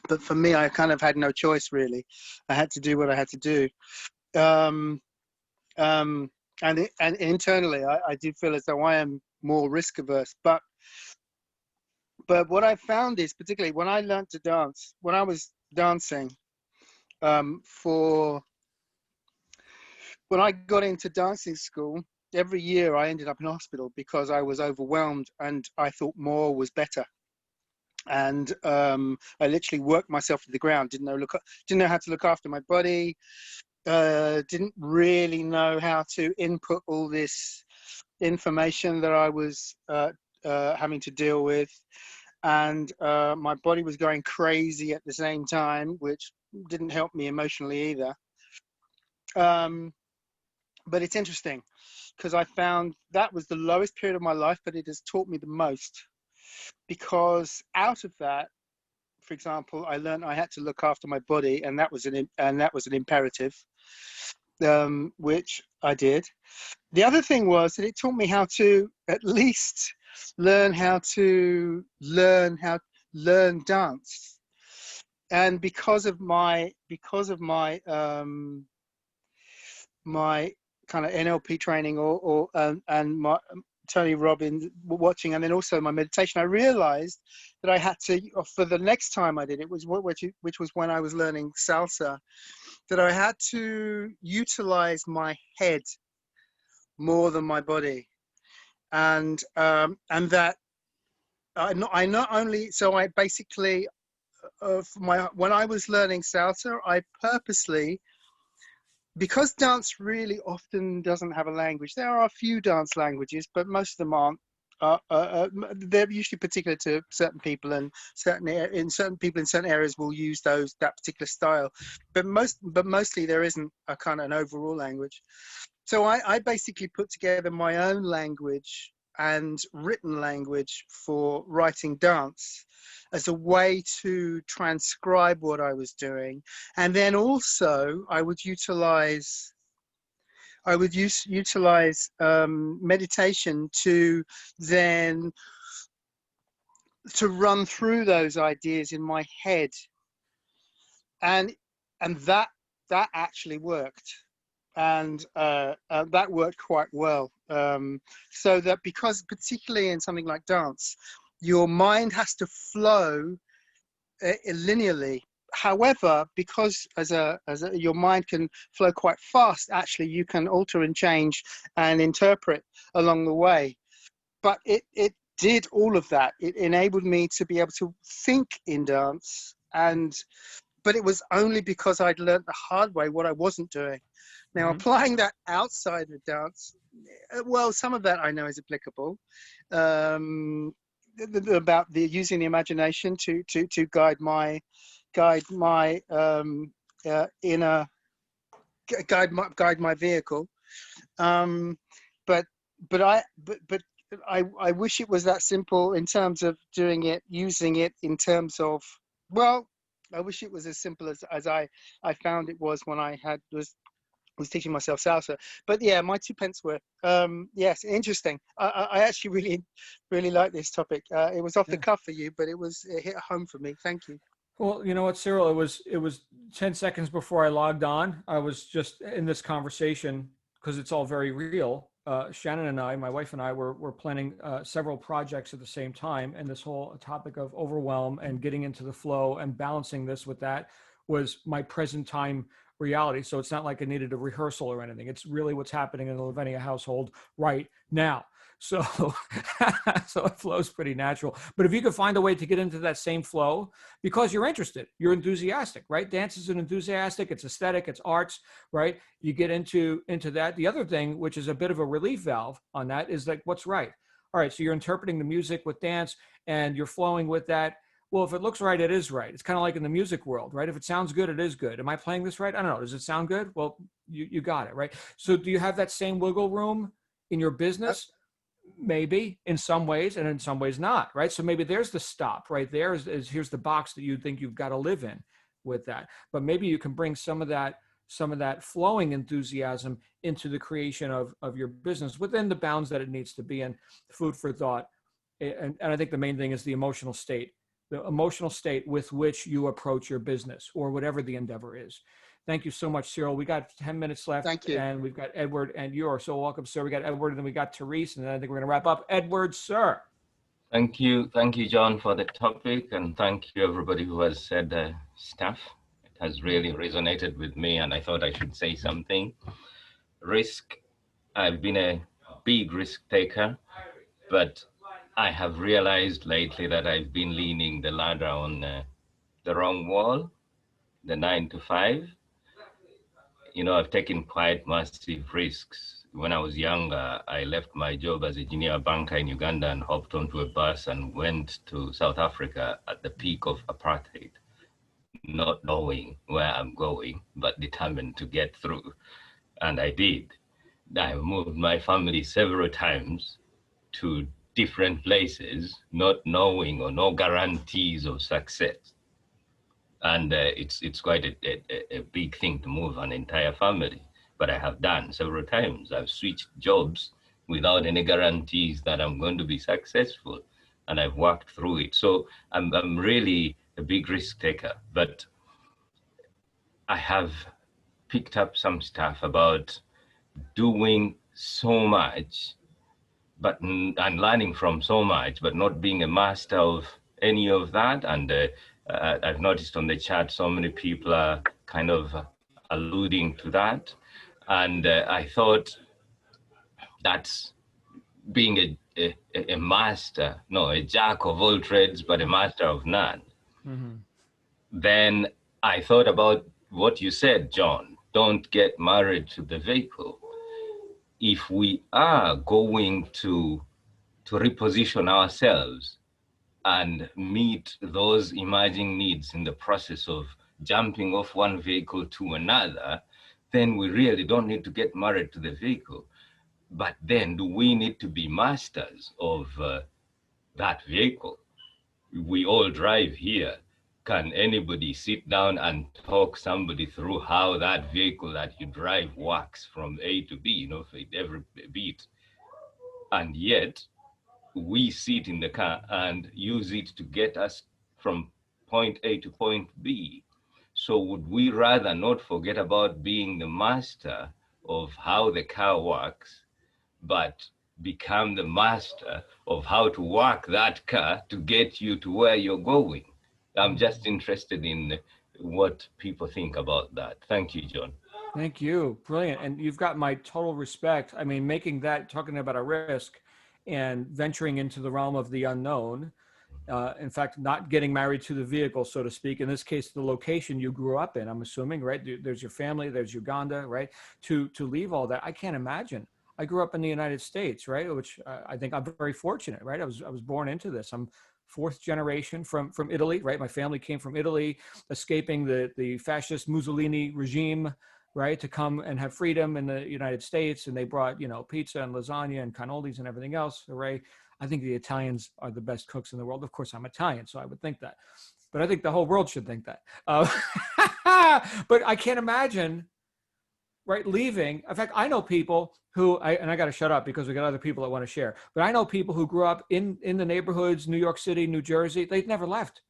But for me, I kind of had no choice, really. I had to do what I had to do. And internally, I do feel as though I am more risk averse. But what I found is, particularly when I learned to dance, when I was dancing, when I got into dancing school, every year I ended up in hospital because I was overwhelmed and I thought more was better. And I literally worked myself to the ground. Didn't know how to look after my body. Didn't really know how to input all this information that I was having to deal with, and my body was going crazy at the same time, which didn't help me emotionally either. But it's interesting because I found that was the lowest period of my life, but it has taught me the most. Because out of that, for example, I learned I had to look after my body, and that was an imperative, which I did. The other thing was that it taught me how to at least learn dance. And because of my my kind of NLP training and my Tony Robbins watching, and then also my meditation, I realized that I had to, for the next time I did it, which was when I was learning salsa, that I had to utilize my head more than my body, and that I basically when I was learning salsa, I purposely, because dance really often doesn't have a language. There are a few dance languages, but most of them aren't. They're usually particular to certain people, and certain people in certain areas will use that particular style. But mostly there isn't a kind of an overall language. So I basically put together my own language and written language for writing dance as a way to transcribe what I was doing. And then also I would utilize meditation to then to run through those ideas in my head, and that actually worked, and that worked quite well. So that, because particularly in something like dance, your mind has to flow linearly. However, because your mind can flow quite fast, actually you can alter and change and interpret along the way. But it did all of that. It enabled me to be able to think in dance, but it was only because I'd learned the hard way what I wasn't doing. Now, applying that outside of dance, well, some of that I know is applicable. About using the imagination to guide my inner, guide my vehicle. But I wish it was that simple in terms of doing it, using it in terms of, well, I wish it was as simple as I found it was when I was teaching myself salsa. But yeah, my 2 pence worth. Yes, interesting. I actually really like this topic. It was off the cuff for you, but it hit home for me. Thank you. Well, you know what, Cyril, it was 10 seconds before I logged on. I was just in this conversation because it's all very real. Shannon and I, my wife and I, were planning several projects at the same time, and this whole topic of overwhelm and getting into the flow and balancing this with that was my present time reality. So it's not like I needed a rehearsal or anything. It's really what's happening in the Lavenia household right now. So, so it flows pretty natural. But if you could find a way to get into that same flow, because you're interested, you're enthusiastic, right? Dance is an enthusiastic, it's aesthetic, it's arts, right? You get into that. The other thing, which is a bit of a relief valve on that, is like, what's right? All right, so you're interpreting the music with dance and you're flowing with that. Well, if it looks right, it is right. It's kind of like in the music world, right? If it sounds good, it is good. Am I playing this right? I don't know. Does it sound good? Well, you got it, right? So do you have that same wiggle room in your business? Maybe in some ways, and in some ways not, right? So maybe there's the stop right there is here's the box that you think you've got to live in with that. But maybe you can bring some of that flowing enthusiasm into the creation of your business within the bounds that it needs to be in. Food for thought. And I think the main thing is the emotional state with which you approach your business or whatever the endeavor is. Thank you so much, Cyril. We got 10 minutes left. Thank you. And we've got Edward, and you are so welcome, sir. We got Edward, and then we got Therese, and then I think we're going to wrap up. Edward, sir. Thank you, John, for the topic, and thank you, everybody who has said stuff. It has really resonated with me, and I thought I should say something. Risk. I've been a big risk taker, but I have realized lately that I've been leaning the ladder on the wrong wall, the 9 to 5. You know, I've taken quite massive risks. When I was younger, I left my job as a junior banker in Uganda and hopped onto a bus and went to South Africa at the peak of apartheid, not knowing where I'm going, but determined to get through. And I did. I moved my family several times to different places, not knowing or no guarantees of success. And it's quite a big thing to move an entire family, but I have done several times. I've switched jobs without any guarantees that I'm going to be successful, and I've worked through it. So I'm really a big risk taker, but I have picked up some stuff about doing so much, and learning from so much, but not being a master of any of that. And I've noticed on the chat, so many people are kind of alluding to that. And I thought that's being a master, no, a jack of all trades, but a master of none. Mm-hmm. then I thought about what you said, John. Don't get married to the vehicle. If we are going to reposition ourselves and meet those emerging needs in the process of jumping off one vehicle to another, then we really don't need to get married to the vehicle. But then do we need to be masters of that vehicle? We all drive here. Can anybody sit down and talk somebody through how that vehicle that you drive works from A to B, for every bit? And yet we sit in the car and use it to get us from point A to point B. So would we rather not forget about being the master of how the car works, but become the master of how to work that car to get you to where you're going? I'm just interested in what people think about that. Thank you, John. Thank you. Brilliant. And you've got my total respect. I mean, making that, talking about a risk and venturing into the realm of the unknown. In fact, not getting married to the vehicle, so to speak. In this case, the location you grew up in, I'm assuming, right? There's your family, there's Uganda, right? To leave all that, I can't imagine. I grew up in the United States, right? Which I think I'm very fortunate, right? I was born into this. I'm fourth generation from Italy, right? My family came from Italy, escaping the fascist Mussolini regime, right, to come and have freedom in the United States. And they brought, pizza and lasagna and cannolis and everything else, right? I think the Italians are the best cooks in the world. Of course, I'm Italian, so I would think that. But I think the whole world should think that. But I can't imagine, right, leaving. In fact, I know people who, and I got to shut up because we got other people that want to share, but I know people who grew up in the neighborhoods, New York City, New Jersey. They've never left.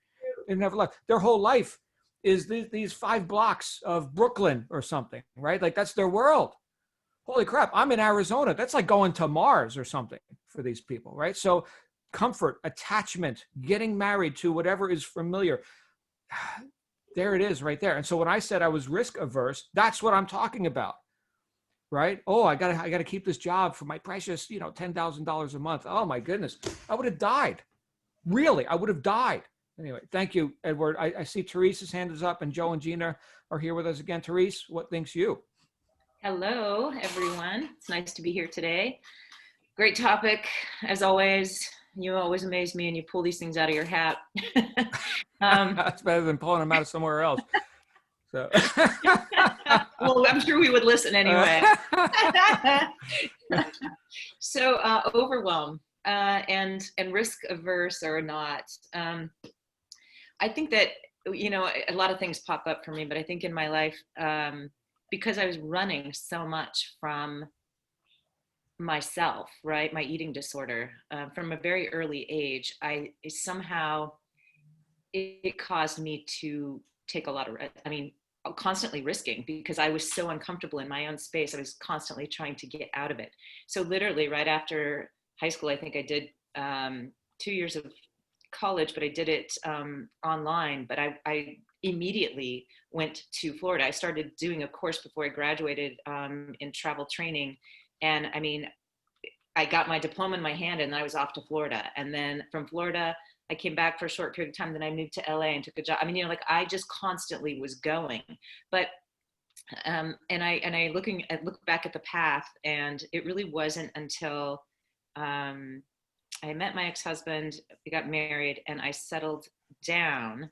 They've never left. Their whole life is these 5 blocks of Brooklyn or something, right? Like that's their world. Holy crap, I'm in Arizona. That's like going to Mars or something for these people, right? So comfort, attachment, getting married to whatever is familiar. There it is right there. And so when I said I was risk averse, that's what I'm talking about, right? Oh, I gotta keep this job for my precious, $10,000 a month. Oh my goodness, I would have died. Really, I would have died. Anyway, thank you, Edward. I see Teresa's hand is up and Joe and Gina are here with us again. Therese, what thinks you? Hello, everyone. It's nice to be here today. Great topic, as always. You always amaze me and you pull these things out of your hat. That's better than pulling them out of somewhere else. So. Well, I'm sure we would listen anyway. So overwhelm and risk averse or not. I think that, a lot of things pop up for me, but I think in my life, because I was running so much from myself, right? My eating disorder, from a very early age, it caused me to take a lot of, constantly risking because I was so uncomfortable in my own space. I was constantly trying to get out of it. So literally right after high school, I think I did 2 years of college, but I did it online, but I immediately went to Florida. I started doing a course before I graduated in travel training. And I got my diploma in my hand and I was off to Florida. And then from Florida, I came back for a short period of time. Then I moved to LA and took a job. I just constantly was going. But and I look back at the path, and it really wasn't until I met my ex-husband, we got married, and I settled down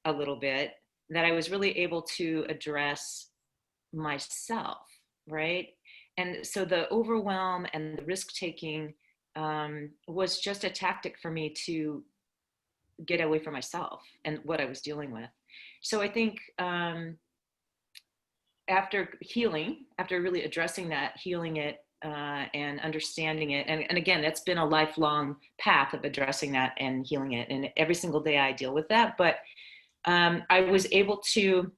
a little bit that I was really able to address myself, right? And so the overwhelm and the risk-taking was just a tactic for me to get away from myself and what I was dealing with. So I think after really addressing that, healing it, and understanding it, and again, that's been a lifelong path of addressing that and healing it. And every single day I deal with that. But I was able to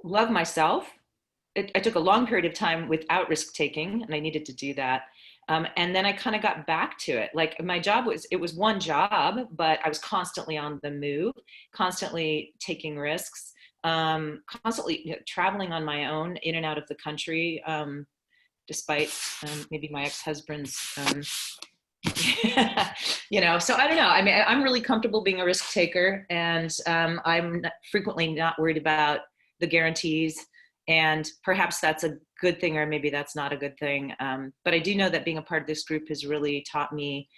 love myself. I took a long period of time without risk taking, and I needed to do that. And then I kind of got back to it. Like my job was one job, but I was constantly on the move, constantly taking risks, constantly traveling on my own in and out of the country, despite maybe my ex-husband's you know, so I don't know. I mean, I'm really comfortable being a risk taker, and I'm frequently not worried about the guarantees. And perhaps that's a good thing, or maybe that's not a good thing. But I do know that being a part of this group has really taught me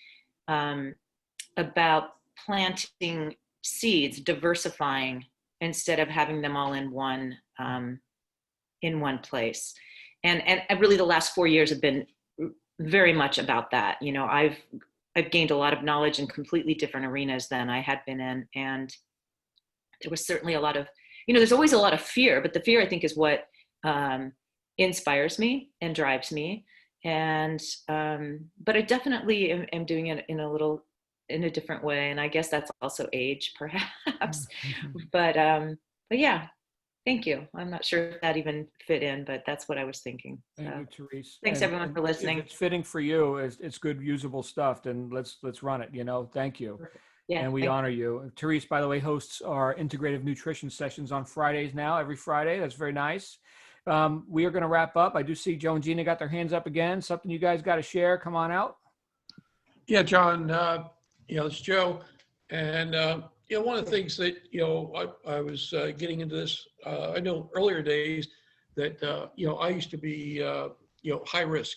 about planting seeds, diversifying, instead of having them all in one place. And really the last 4 years have been very much about that. You know, I've gained a lot of knowledge in completely different arenas than I had been in. And there was certainly a lot of, you know, there's always a lot of fear, but the fear, I think, is what inspires me and drives me. And, but I definitely am doing it in a different way. And I guess that's also age, perhaps. But yeah, thank you. I'm not sure if that even fit in, but that's what I was thinking. Thank So, you, Therese. thanks everyone for listening. If it's fitting for you, it's good, usable stuff, then let's run it, you know, thank you. Yeah, and we honor you. Therese, by the way, hosts our integrative nutrition sessions on Fridays now, every Friday. That's very nice. We are going to wrap up. I do see Joe and Gina got their hands up again. Something you guys got to share. Come on out. Yeah, John, you know, it's Joe. And, you know, one of the things that, you know, I was getting into this, I know earlier days that, you know, I used to be, you know, high risk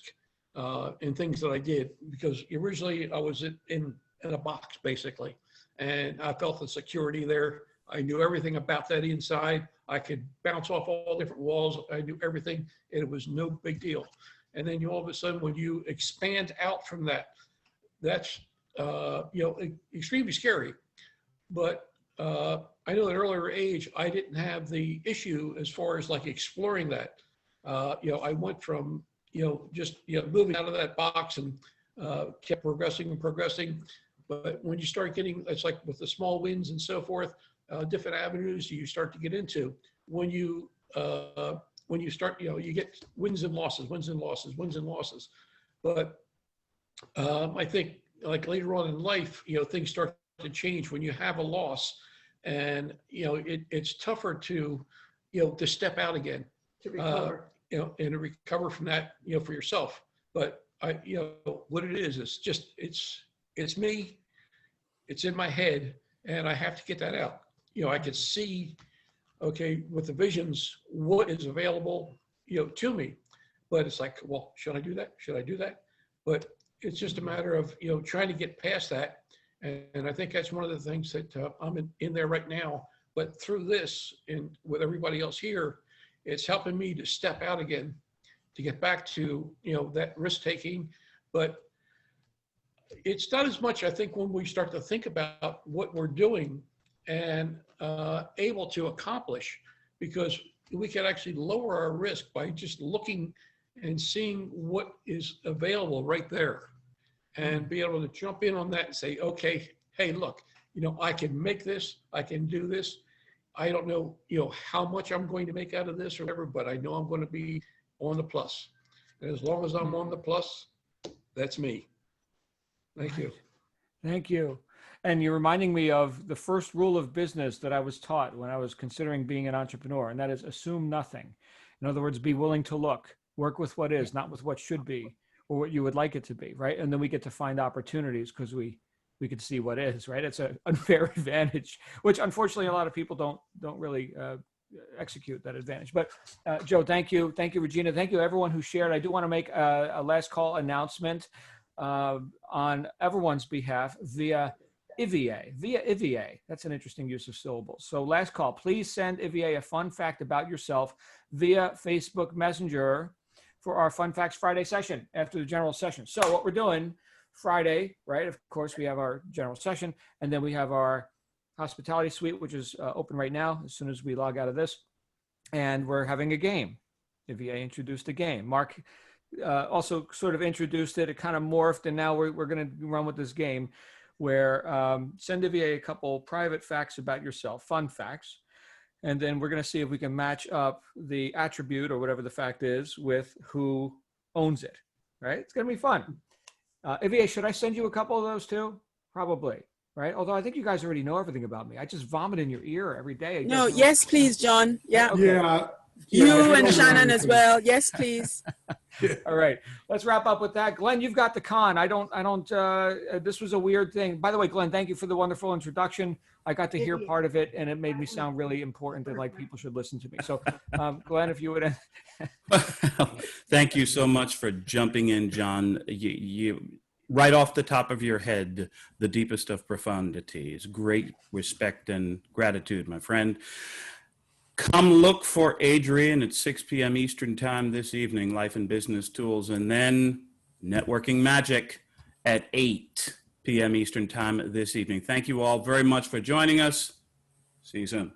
in things that I did, because originally I was in a box, basically. And I felt the security there. I knew everything about that inside. I could bounce off all different walls. I knew everything, and it was no big deal. And then all of a sudden, when you expand out from that, that's, you know, extremely scary. But I know at an earlier age, I didn't have the issue as far as like exploring that. You know, I went from, you know, just, you know, moving out of that box and kept progressing and progressing. But when you start getting, it's like with the small wins and so forth, different avenues you start to get into. When you start, you know, you get wins and losses, wins and losses, wins and losses. But I think like later on in life, you know, things start to change when you have a loss, and you know, it's tougher to, you know, to step out again, To recover. you know, and to recover from that, you know, for yourself. But you know, what it is, it's just, it's me, it's in my head, and I have to get that out. You know, I could see, okay, with the visions, what is available, you know, to me. But it's like, well, should I do that? Should I do that? But it's just a matter of, you know, trying to get past that. And I think that's one of the things that I'm in there right now. But through this and with everybody else here, it's helping me to step out again, to get back to, you know, that risk taking. But it's not as much, I think, when we start to think about what we're doing and able to accomplish, because we can actually lower our risk by just looking and seeing what is available right there, and be able to jump in on that and say, okay, hey, look, you know, I can make this, I can do this. I don't know, you know, how much I'm going to make out of this or whatever, but I know I'm going to be on the plus. And as long as I'm on the plus, that's me. Thank you. Thank you. And you're reminding me of the first rule of business that I was taught when I was considering being an entrepreneur, and that is assume nothing. In other words, be willing to look, work with what is, not with what should be or what you would like it to be, right? And then we get to find opportunities because we can see what is, right? It's an unfair advantage, which unfortunately a lot of people don't really execute that advantage. But Joe, thank you. Thank you, Regina. Thank you, everyone who shared. I do want to make a last call announcement on everyone's behalf via IVA. That's an interesting use of syllables. So last call, please send IVA a fun fact about yourself via Facebook Messenger for our Fun Facts Friday session after the general session. So what we're doing Friday, right? Of course, we have our general session, and then we have our hospitality suite, which is open right now as soon as we log out of this. And we're having a game. IVA introduced a game. Mark also sort of introduced it. It kind of morphed, and now we're going to run with this game where send IVA a couple private facts about yourself, fun facts, and then we're going to see if we can match up the attribute or whatever the fact is with who owns it, right? It's going to be fun. IVA, should I send you a couple of those too? Probably, right? Although I think you guys already know everything about me. I just vomit in your ear every day. No, yes, please, John. Yeah. Yeah. You and Shannon as well. Yes, please. All right, let's wrap up with that. Glenn, you've got the con. This was a weird thing. By the way, Glenn, thank you for the wonderful introduction. I got to hear part of it and it made me sound really important and like people should listen to me. So Glenn, if you would. Thank you so much for jumping in, John. You right off the top of your head, the deepest of profundities. Great respect and gratitude, my friend. Come look for Adrian at 6 p.m. Eastern Time this evening, Life and Business Tools, and then Networking Magic at 8 p.m. Eastern Time this evening. Thank you all very much for joining us. See you soon.